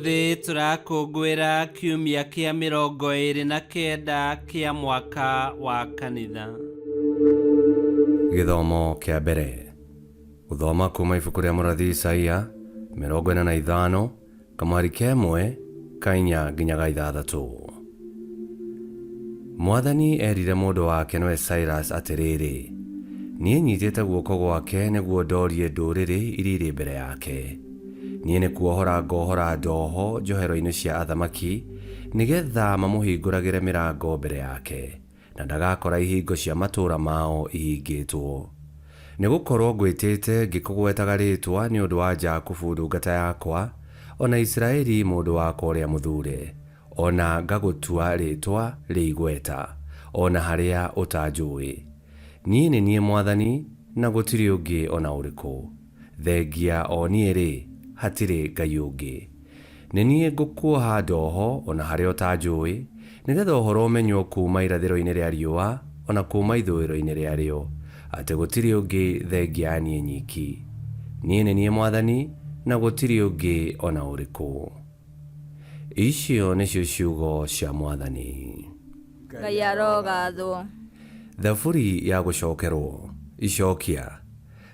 Umuthi turakungwira kiumia kia 29 kia mwaka wa kanitha. Githomo kia mbere. Guthoma kuma ibuku ria mũrathi Isaia 45 kamwari kemwe kainya nginya gaithathatũ. Mwathani erire mũndũ wake nowe Cyrus atĩrĩrĩ, niĩ nyitĩte guoko gwake nĩguo ndorie ndũrĩrĩ iria irĩ mbere yake. Niĩ nĩ kuohora ngohora ndoho njohero-inĩ cia athamaki nĩgetha mamũhingũragĩre mĩrango mbere yake, na ndagakora ihingo cia matũũra mao ihingĩtwo. Nĩgũkorwo ngwĩtĩte ngĩkũgwetaga rĩĩtwa nĩ ũndũ wa Jakubu ndungata yakwa, ona Isiraeli mũndũ wakwa ũrĩa mũthuure, ona ngagũtua rĩĩtwa rĩ igweta, ona harĩa ũtanjũĩ. Niĩ nĩ niĩ Mwathani, na gũtirĩ ũngĩ ona ũrĩkũ. Thengia o niĩ-rĩ, hatirĩ Ngai ũngĩ. Nĩ niĩ ngũkuoha ndoho ona harĩa ũtanjũĩ, nĩgetha ũhoro ũmenywo kuuma irathĩro-inĩ rĩa riũa ona kuuma ithũĩro-inĩ rĩarĩo, atĩ gũtirĩ ũngĩ thengia niĩ nyiki. Niĩ nĩ niĩ Mwathani, na gũtirĩ ũngĩ ona ũrĩkũ. Icio nĩcio ciugo cia Mwathani. Ngai arogathwo. Thaburi ya gũcokerwo. Icokia.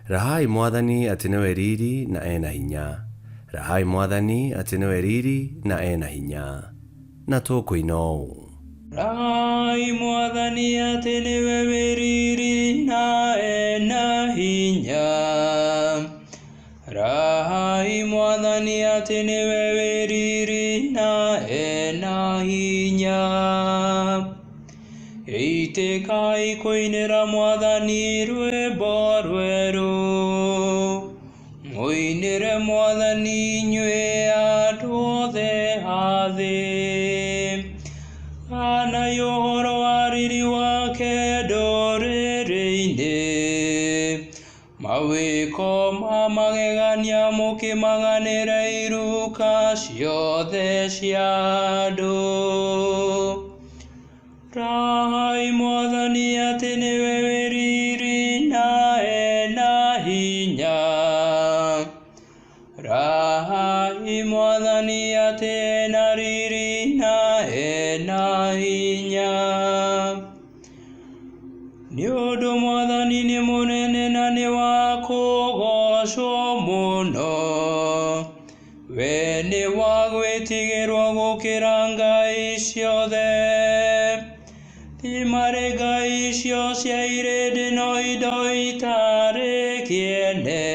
Rahai Mwathani atĩ nĩwe riri na ena hinya. Rahai Mwathani atĩ nĩwe riri na ena hinya. Na tũkũina ũũ. Rahai Mwathani atĩ nĩwe riri na ena hinya. Rahai Mwathani atĩ nĩwe riri na ena hinya. Itikai kũinĩra Mwathani rwĩmbo rwerũ. Mũinĩre Mwathani inyuĩ andũ othe a thĩ. Anai ũhoro wa riri wake ndũrĩrĩ-inĩ. Mawĩko ma magegania mũkĩmaganĩra iruka ciothe cia andũ. Rahai Mwathani atĩ nĩwe riri na ena hinya. Rahai Mwathani atĩ ena riri na ena hinya. Nĩ ũndũ Mwathani nĩ mũnene na nĩ wa kũgocwo mũno. We nĩ wa gwĩtigĩrwo gũkĩra ngai ciothe. Ti marĩ ngai icio cia irĩndĩ no indo itarĩ kĩene.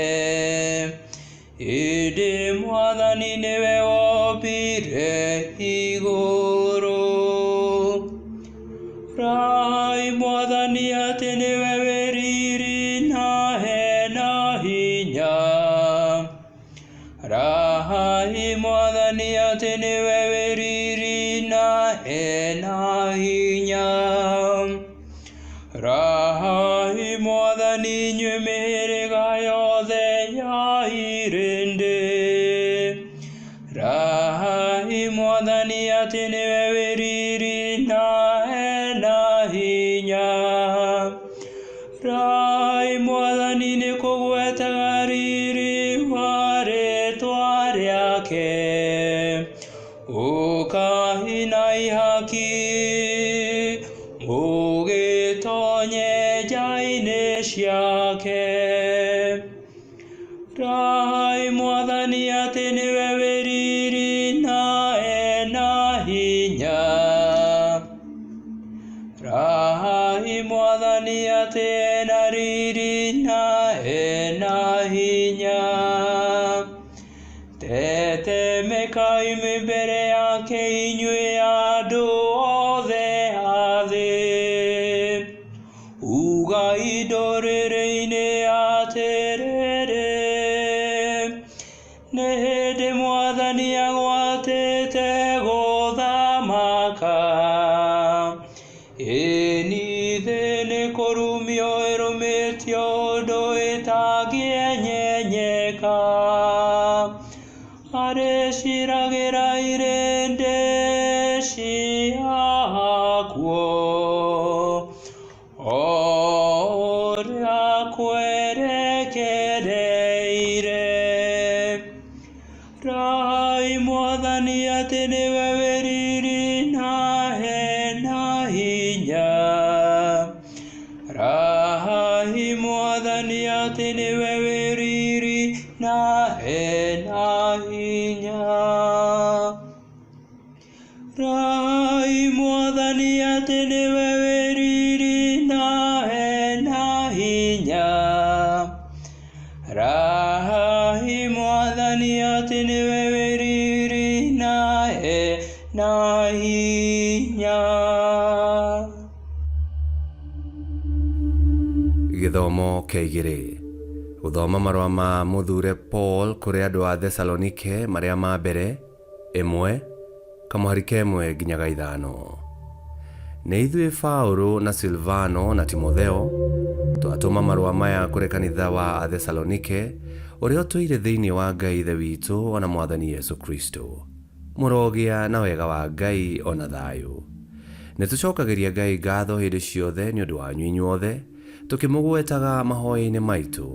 Ĩndĩ Mwathani nĩwe wombire igũrũ. Rahai Mwathani atĩ nĩwe riri na ena hinya. Rahai Mwathani atĩ nĩwe riri na ena hinya. Rahai Mwathani inyuĩ mĩhĩrĩga yothe ya irĩndĩ. Rahai Mwathani atĩ nĩwe riri na ena hinya. Rahai Mwathani nĩ kũgwetaga riri wa rĩĩtwa rĩake. Ũkahina ihaki mũgĩtonye nja-inĩ ciake. Rahai Mwathani atĩ nĩwe riri na ena hinya. Rahai Mwathani atĩ ena riri na ena hinya. Tetemekai mbere yake inyuĩ andũ othe a thĩ. Ugai ndũrĩrĩ-inĩ atĩrĩrĩ, nĩ hĩndĩ Mwathani agwatĩte gũthamaka. Ĩni thĩ nĩ kũrumio ĩrũmĩtio ũndũ ĩtangĩenyenyeka. Arĩciragĩra irĩndĩ ciakuo. Ũrĩa kwerekereire. Rahai Mwathani atĩ nĩwe wĩriri na hena hinya. Rai Mwathani atĩ nĩwe wĩriri na hena hinya. Rai Mwathani atĩ nĩwe wĩriri na hena hinya. Gĩthomo kĩa igĩrĩ. Gũthoma marũa ma mũthure Paul kũrĩ andũ a Thesalonike marĩa ma mbere 1 kamũhari ka 1 nginyaga 5. Nĩ ithuĩ Paulo na Silvano na Timotheo twatũma marũa maya kũrĩ kanitha wa a Thesalonike ũrĩa ũtũire thĩinĩ wa Ngai Ithe witũ ona Mwathani Yesu Kristo. Mũrogĩa na wega wa Ngai ona thayũ. Nĩtũcokagĩria Ngai ngatho hĩndĩ ciothe nĩ ũndũ wanyu inyuothe, tũkĩmũgwetaga mahoya-inĩ maitũ,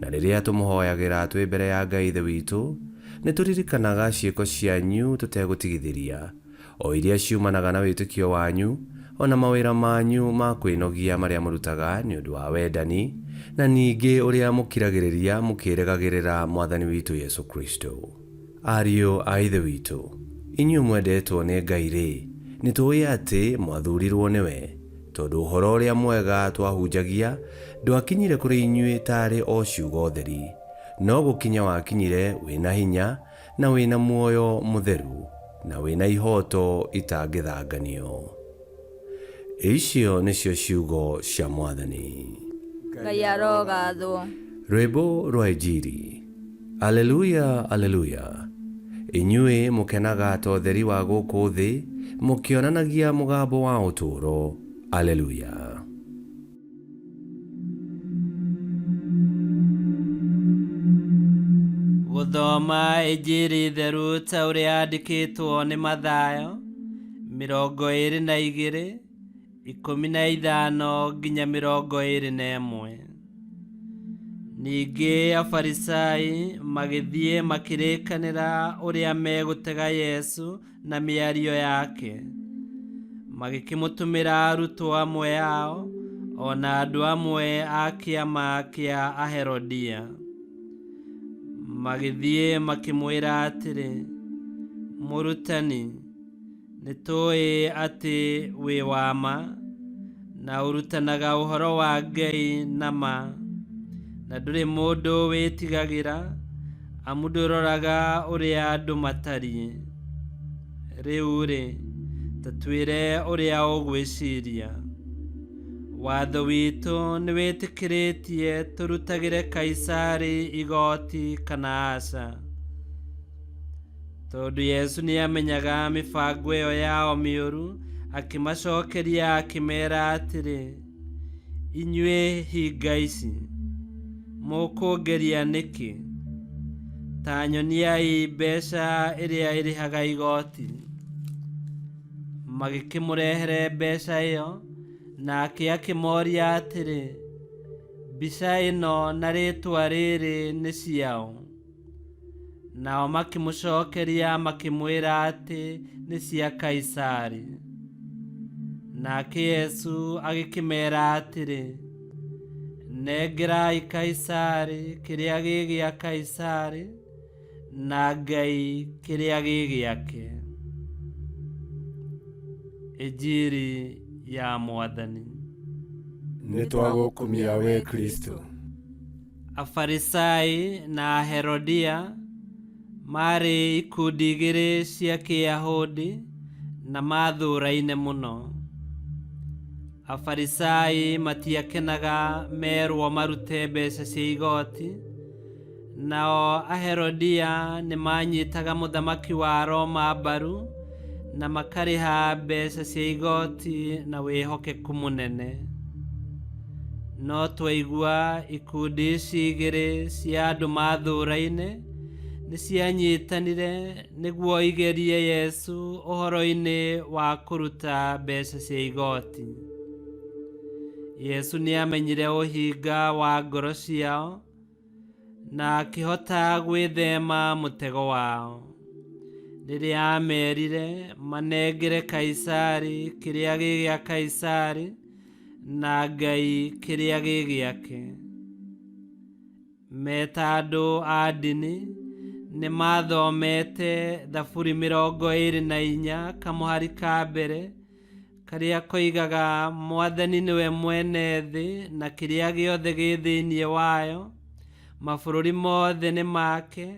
na rĩrĩa tũmũhoyagĩra twĩ mbere ya Ngai Ithe witũ, nĩtũririkanaga ciĩko cianyu tũtegũtigithĩria, o iria ciumanaga na wĩtĩkio wanyu, ona mawĩra manyu ma kwĩnogia marĩa mũrutaga nĩ ũndũ wa wendani, na ningĩ ũrĩa mũkiragĩrĩria mũkĩrĩgagĩrĩra Mwathani witũ Yesu Kristo. Ariũ a Ithe witũ, inyuĩ mwendetwo nĩ Ngai-rĩ, nĩtũĩ atĩ mwathurirwo nĩwe, tondũ ũhoro ũrĩa mwega twahunjagia ndwakinyire kũrĩ inyuĩ tarĩ o ciugo theri, no gũkinya wakinyire wĩna hinya na wĩna muoyo mũtheru na wĩna ihoto itangĩthanganio. Icio nĩcio ciugo cia Mwathani. Ngai arogathwo. Rwĩmbo rwa Injili. Aleluya, aleluya. Inyuĩ mũkenaga ta ũtheri wa gũkũ thĩ, mũkĩonanagia mũgambo wa ũtũũro. Aleluya. Gũthoma Injili theru ta ũrĩa yandĩkĩtwo nĩ Mathayo 22 15 nginya 21. Ningĩ Afarisai magĩthiĩ makĩrĩkanĩra ũrĩa megũtega Yesu na mĩario yake. Magĩkĩmũtũmĩra arutwo amwe ao, ona andũ amwe a kĩama kĩa Aherodia. Magĩthiĩ makĩmwĩra atĩrĩ, Mũrutani, nĩtũĩ atĩ wĩ wa ma, na ũrutanaga ũhoro wa Ngai na ma, na ndũrĩ mũndũ wĩtigagĩra, amu ndũroraga ũrĩa andũ matariĩ. Rĩu-rĩ, ta twĩre ũrĩa ũgwĩciria. Watho witũ nĩwĩtĩkĩrĩtie tũrutagĩre Kaisari igoti kana aca. Tondũ Yesu nĩamenyaga mĩbango ĩyo yao mĩũru, akĩmacokeria akĩmera atĩrĩ, inyuĩ hinga ici, mũkũngeria nĩkĩ? Ta nyoniai mbeca ĩrĩa ĩrĩhaga igoti. Magĩkĩmũrehere mbeca ĩyo, nake akĩmoria atĩrĩ, mbica ĩno na rĩtwa rĩrĩ nĩ ciao. Nao makĩmũcokeria makĩmwĩra atĩ nĩ cia Kaisari. Nake Yesu agĩkĩmera atĩrĩ, nengerai Kaisari kĩrĩa gĩ gĩa Kaisari, na Ngai kĩrĩa gĩ gĩake. Injili ya Mwathani. Nĩtwagũkumia we Kristo. Afarisai na Aherodia marĩ ikundi igĩrĩ cia Kĩyahudi na mathũraine mũno. Afarisai matiakenaga merwo marute mbeca cia igoti, nao Aherodia nĩmanyitaga mũthamaki wa Roma mbaru na makarĩha mbeca cia igoti na wĩhokeku mũnene. No twaigua ikundi ici igĩrĩ cia andũ mathũraine nĩcianyitanire nĩguo igerie Yesu ũhoro-inĩ wa kũruta mbeca cia igoti. Yesu nĩamenyire ũhinga wa ngoro ciao na akĩhota gwĩthema mũtego wao. Rĩrĩa amerire manengere Kaisari kĩrĩa gĩ gĩa Kaisari na Ngai kĩrĩa gĩ gĩake. meta andũ a ndini nĩ mathomete thaburi 24 kamũhari ka mbere karĩa koigaga Mwathani nĩwe mwene thĩ na kĩrĩa gĩothe gĩ thĩinĩ wayo, mabũrũri mothe nĩ make,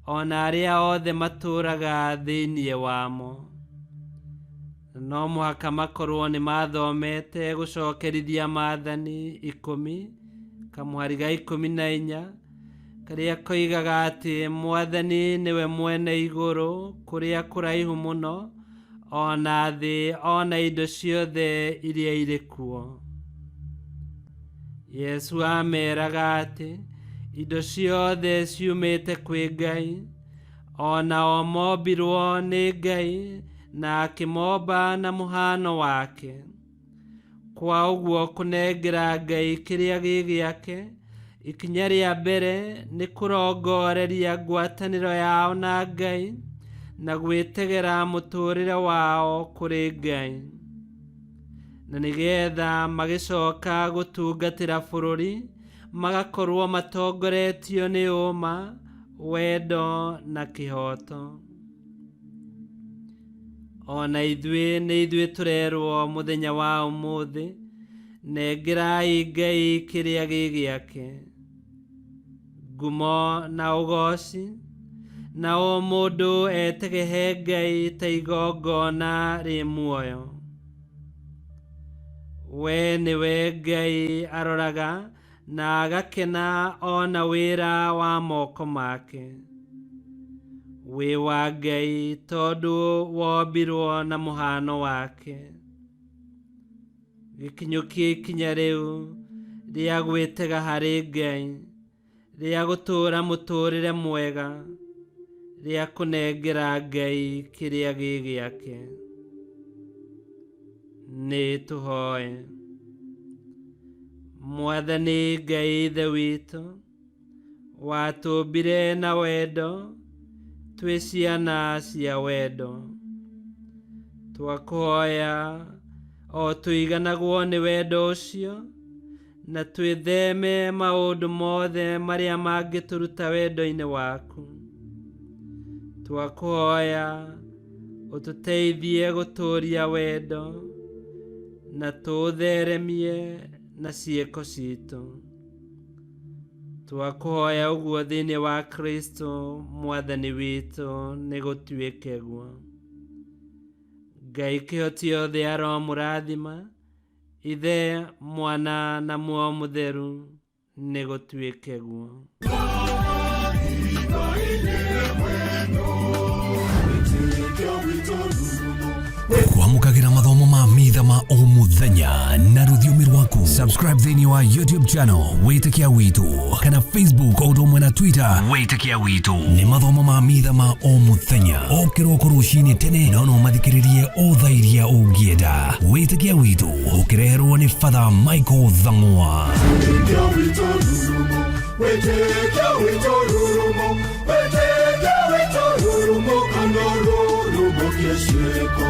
ona arĩa othe matũũraga thĩinĩ wamo. No mũhaka makorwo nĩ mathomete gũcokerithia Maathani 10 kamũhari ga 14 karĩa koigaga atĩ Mwathani nĩwe mwene igũrũ kũrĩa kũraihu mũno, ona thĩ, ona indo ciothe iria irĩ kuo. Yesu ameraga atĩ indo ciothe ciumĩte kwĩ Ngai, ona o mombirwo nĩ Ngai na akĩmomba na mũhano wake. Kwa ũguo kũnengera Ngai kĩrĩa gĩ gĩake, ikinya rĩa mbere nĩ kũrongoreria ngwatanĩro yao na Ngai na gwĩtegera mũtũũrĩre wao kũrĩ Ngai, na nĩgetha magĩcoka gũtungatĩra bũrũri magakorwo matongoretio nĩ ũma, wendo na kĩhoto. Ona ithuĩ tũrerwo mũthenya wa ũmũthĩ, nengerai Ngai kĩrĩa gĩ gĩake. Ngumo na ũgooci na o mũndũ etegehe Ngai ta igongona rĩ muoyo. We nĩwe Ngai aroraga na agakena ona wĩra wa moko make. Wĩ wa Ngai tondũ wombirwo na mũhano wake. Gĩkinyũkie ikinya rĩu rĩa gwĩtega harĩ Ngai, rĩa gũtũũra mũtũũrĩre mwega, rĩa kũnengera Ngai kĩrĩa gĩ gĩake. Nĩ tũhoe. Mwathani Ngai Ithe witũ, watũmbire na wendo, twĩ ciana cia wendo. Twakũhoya o tũiganagwo nĩ wendo ũcio, na twĩtheme maũndũ mothe marĩa mangĩtũruta wendo-inĩ waku. Twakũhoya ũtũteithie gũtũũria wendo na tũũtheremie na ciĩko citũ. Twakũhoya ũguo thĩinĩ wa Kristo Mwathani witũ nĩ gũtuĩke guo. Ngai kĩhoti othe aromũrathima, Ithe, Mwana na Muoyo Mũtheru nĩ gũtuĩke guo. Kwamũkagĩra mathomo ma Mitha ma o mũthenya na rũthiomi rwaku. Subscribe thĩinĩ wa YouTube channel Witikia Witu kana Facebook o ũndũ ũmwe na Twitter Witikia Witu. Nĩ mathomo ma Mitha ma o mũthenya o kĩroko rũcinĩ tene, no mathikĩrĩrie o thaa iria ũngĩenda. Witikia Witu ũkĩreherwo nĩ Father Michael Thang'wa. Witikia Witu kando rũrũmo kĩciĩko.